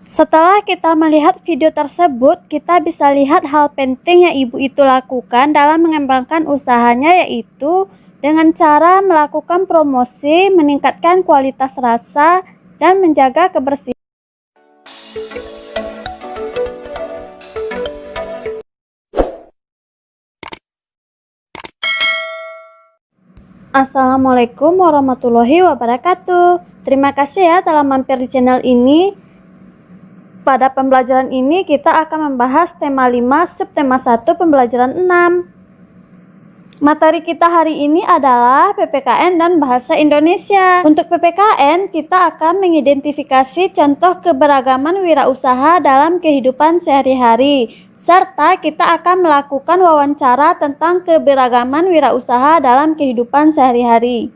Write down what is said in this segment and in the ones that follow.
Setelah kita melihat video tersebut, kita bisa lihat hal penting yang ibu itu lakukan dalam mengembangkan usahanya, yaitu dengan cara melakukan promosi, meningkatkan kualitas rasa, dan menjaga kebersihan. Assalamualaikum warahmatullahi wabarakatuh. Terima kasih ya telah mampir di channel ini. Pada pembelajaran ini kita akan membahas tema 5 subtema 1 pembelajaran 6. Materi kita hari ini adalah PPKN dan Bahasa Indonesia. Untuk PPKN, kita akan mengidentifikasi contoh keberagaman wirausaha dalam kehidupan sehari-hari, serta kita akan melakukan wawancara tentang keberagaman wirausaha dalam kehidupan sehari-hari.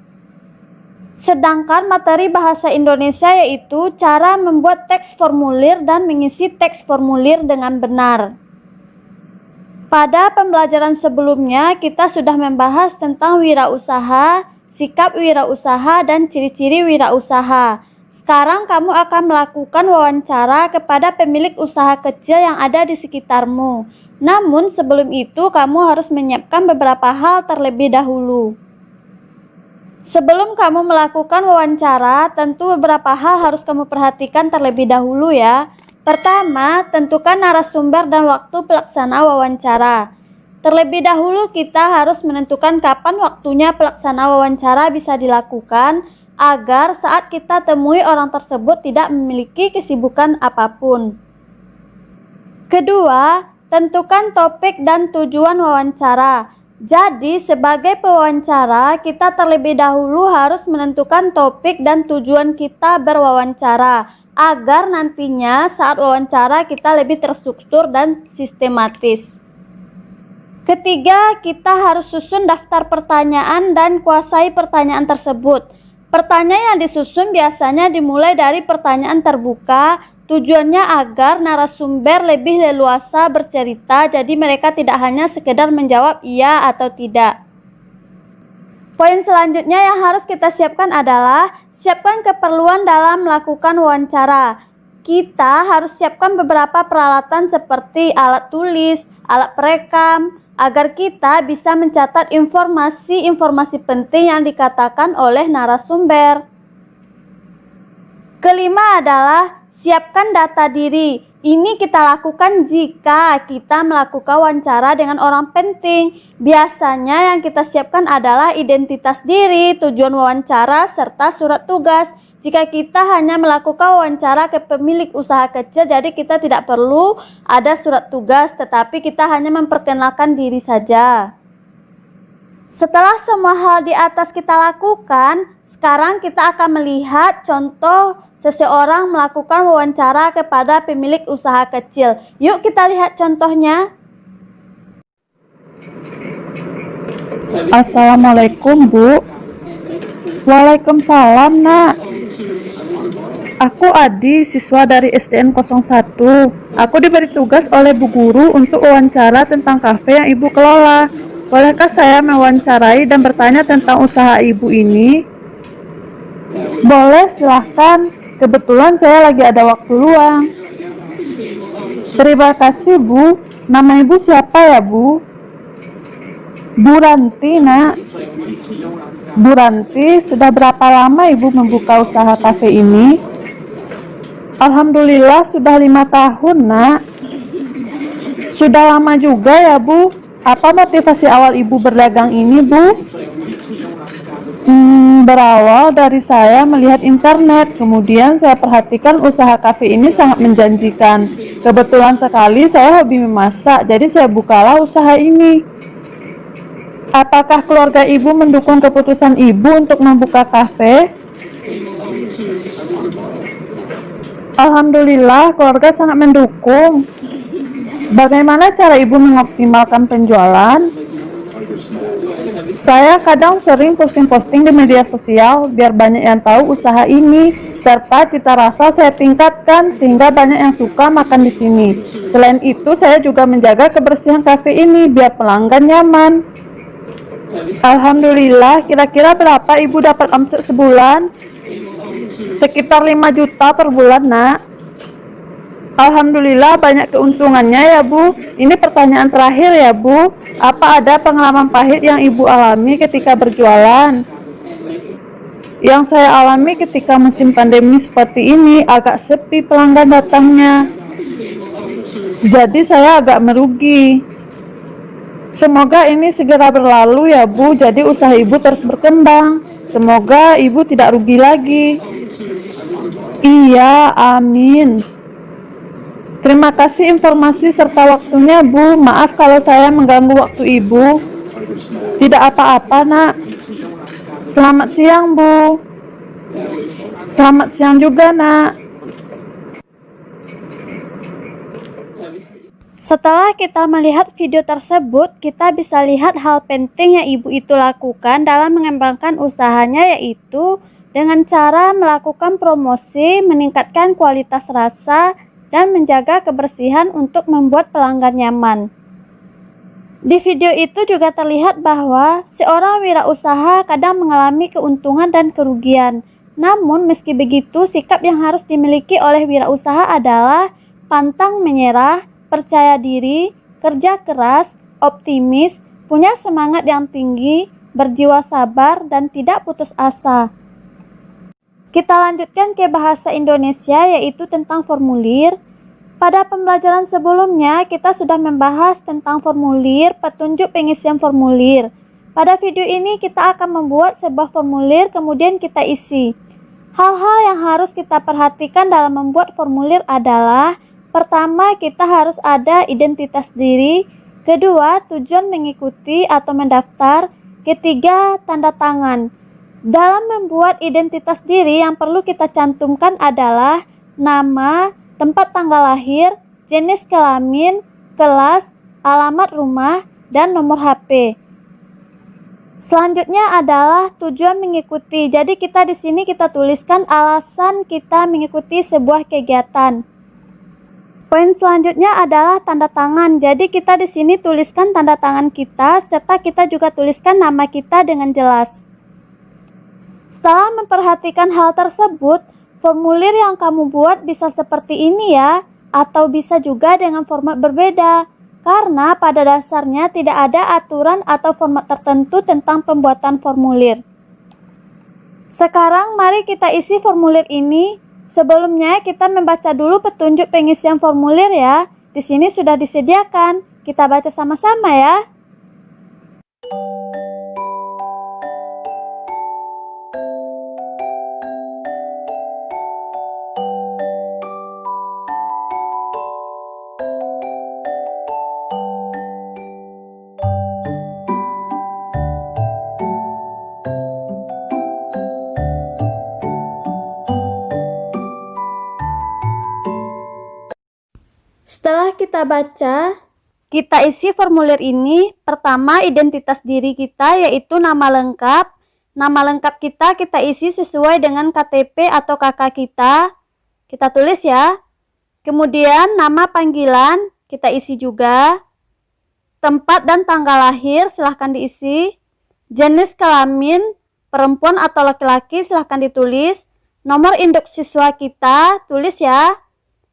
Sedangkan materi Bahasa Indonesia yaitu cara membuat teks formulir dan mengisi teks formulir dengan benar. Pada pembelajaran sebelumnya, kita sudah membahas tentang wirausaha, sikap wirausaha, dan ciri-ciri wirausaha. Sekarang kamu akan melakukan wawancara kepada pemilik usaha kecil yang ada di sekitarmu. Namun sebelum itu, kamu harus menyiapkan beberapa hal terlebih dahulu. Sebelum kamu melakukan wawancara, tentu beberapa hal harus kamu perhatikan terlebih dahulu ya. Pertama, tentukan narasumber dan waktu pelaksana wawancara. Terlebih dahulu kita harus menentukan kapan waktunya pelaksana wawancara bisa dilakukan agar saat kita temui orang tersebut tidak memiliki kesibukan apapun. Kedua, tentukan topik dan tujuan wawancara. Jadi, sebagai pewawancara, kita terlebih dahulu harus menentukan topik dan tujuan kita berwawancara, agar nantinya saat wawancara kita lebih terstruktur dan sistematis. Ketiga, kita harus susun daftar pertanyaan dan kuasai pertanyaan tersebut. Pertanyaan yang disusun biasanya dimulai dari pertanyaan terbuka, tujuannya agar narasumber lebih leluasa bercerita, jadi mereka tidak hanya sekedar menjawab iya atau tidak. Poin selanjutnya yang harus kita siapkan adalah siapkan keperluan dalam melakukan wawancara. Kita harus siapkan beberapa peralatan seperti alat tulis, alat perekam, agar kita bisa mencatat informasi-informasi penting yang dikatakan oleh narasumber. Kelima adalah siapkan data diri. Ini kita lakukan jika kita melakukan wawancara dengan orang penting. Biasanya yang kita siapkan adalah identitas diri, tujuan wawancara, serta surat tugas. Jika kita hanya melakukan wawancara ke pemilik usaha kecil, jadi kita tidak perlu ada surat tugas, tetapi kita hanya memperkenalkan diri saja. Setelah semua hal di atas kita lakukan, sekarang kita akan melihat contoh seseorang melakukan wawancara kepada pemilik usaha kecil. Yuk kita lihat contohnya. Assalamualaikum, Bu. Waalaikumsalam, Nak. Aku Adi, siswa dari SDN 01. Aku diberi tugas oleh Bu Guru untuk wawancara tentang kafe yang Ibu kelola. Bolehkah saya mewawancarai dan bertanya tentang usaha Ibu ini? Boleh, silahkan. Kebetulan saya lagi ada waktu luang. Terima kasih, Bu. Nama Ibu siapa ya, Bu? Bu Ranti, Nak. Bu Ranti, sudah berapa lama Ibu membuka usaha kafe ini? Alhamdulillah sudah 5 tahun, Nak. Sudah lama juga ya, Bu. Apa motivasi awal Ibu berdagang ini, Bu? Berawal dari saya melihat internet, kemudian saya perhatikan usaha kafe ini sangat menjanjikan. Kebetulan sekali saya hobi memasak, jadi saya bukalah usaha ini. Apakah keluarga Ibu mendukung keputusan Ibu untuk membuka kafe? Alhamdulillah, keluarga sangat mendukung. Bagaimana cara Ibu mengoptimalkan penjualan? Saya kadang sering posting-posting di media sosial biar banyak yang tahu usaha ini, serta cita rasa saya tingkatkan sehingga banyak yang suka makan di sini. Selain itu, saya juga menjaga kebersihan kafe ini biar pelanggan nyaman. Alhamdulillah, kira-kira berapa Ibu dapat omset sebulan? Sekitar 5 juta per bulan, Nak. Alhamdulillah banyak keuntungannya ya Bu. Ini pertanyaan terakhir ya Bu. Apa ada pengalaman pahit yang Ibu alami ketika berjualan? Yang saya alami ketika musim pandemi seperti ini, agak sepi pelanggan datangnya. Jadi saya agak merugi. Semoga ini segera berlalu ya Bu, jadi usaha Ibu terus berkembang. Semoga Ibu tidak rugi lagi. Iya, amin. Terima kasih informasi serta waktunya Bu. Maaf kalau saya mengganggu waktu Ibu. Tidak apa-apa Nak. Selamat siang Bu. Selamat siang juga Nak. Setelah kita melihat video tersebut, kita bisa lihat hal penting yang ibu itu lakukan dalam mengembangkan usahanya, yaitu dengan cara melakukan promosi, meningkatkan kualitas rasa, dan menjaga kebersihan untuk membuat pelanggan nyaman. Di video itu juga terlihat bahwa seorang wirausaha kadang mengalami keuntungan dan kerugian. Namun meski begitu, sikap yang harus dimiliki oleh wirausaha adalah pantang menyerah, percaya diri, kerja keras, optimis, punya semangat yang tinggi, berjiwa sabar, dan tidak putus asa. Kita lanjutkan ke bahasa Indonesia, yaitu tentang formulir. Pada pembelajaran sebelumnya, kita sudah membahas tentang formulir, petunjuk pengisian formulir. Pada video ini, kita akan membuat sebuah formulir, kemudian kita isi. Hal-hal yang harus kita perhatikan dalam membuat formulir adalah: pertama, kita harus ada identitas diri. Kedua, tujuan mengikuti atau mendaftar. Ketiga, tanda tangan. Dalam membuat identitas diri, yang perlu kita cantumkan adalah nama, tempat tanggal lahir, jenis kelamin, kelas, alamat rumah, dan nomor HP. Selanjutnya adalah tujuan mengikuti. Jadi kita di sini kita tuliskan alasan kita mengikuti sebuah kegiatan. Poin selanjutnya adalah tanda tangan. Jadi kita di sini tuliskan tanda tangan kita, serta kita juga tuliskan nama kita dengan jelas. Setelah memperhatikan hal tersebut, formulir yang kamu buat bisa seperti ini ya, atau bisa juga dengan format berbeda. Karena pada dasarnya tidak ada aturan atau format tertentu tentang pembuatan formulir. Sekarang mari kita isi formulir ini. Sebelumnya kita membaca dulu petunjuk pengisian formulir ya. Di sini sudah disediakan. Kita baca sama-sama ya. Setelah kita baca, kita isi formulir ini. Pertama, identitas diri kita, yaitu nama lengkap. Nama lengkap kita isi sesuai dengan KTP atau KK kita. Kita tulis ya. Kemudian nama panggilan kita isi juga. Tempat dan tanggal lahir silahkan diisi. Jenis kelamin, perempuan atau laki-laki silahkan ditulis. Nomor induk siswa kita tulis ya.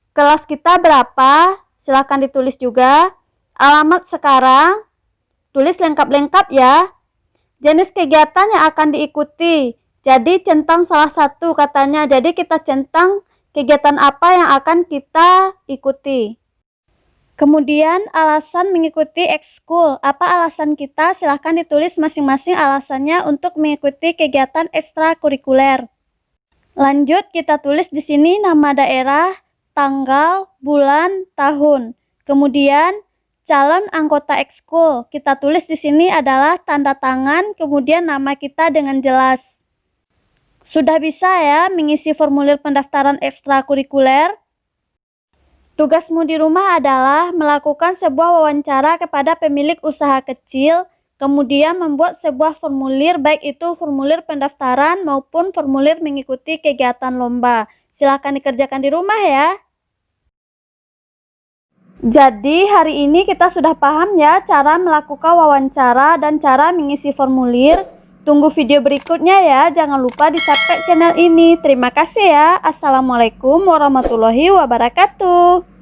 Kelas kita berapa? Silahkan ditulis juga. Alamat sekarang, tulis lengkap-lengkap ya. Jenis kegiatan yang akan diikuti. Jadi centang salah satu katanya. Jadi kita centang kegiatan apa yang akan kita ikuti. Kemudian alasan mengikuti ekskul. Apa alasan kita? Silahkan ditulis masing-masing alasannya untuk mengikuti kegiatan ekstrakurikuler. Lanjut kita tulis di sini nama daerah, tanggal, bulan, tahun. Kemudian calon anggota ekskul. Kita tulis di sini adalah tanda tangan, kemudian nama kita dengan jelas. Sudah bisa ya mengisi formulir pendaftaran ekstrakurikuler? Tugasmu di rumah adalah melakukan sebuah wawancara kepada pemilik usaha kecil, kemudian membuat sebuah formulir, baik itu formulir pendaftaran maupun formulir mengikuti kegiatan lomba. Silakan dikerjakan di rumah ya. Jadi hari ini kita sudah paham ya cara melakukan wawancara dan cara mengisi formulir. Tunggu video berikutnya ya. Jangan lupa di subscribe channel ini. Terima kasih ya. Assalamualaikum warahmatullahi wabarakatuh.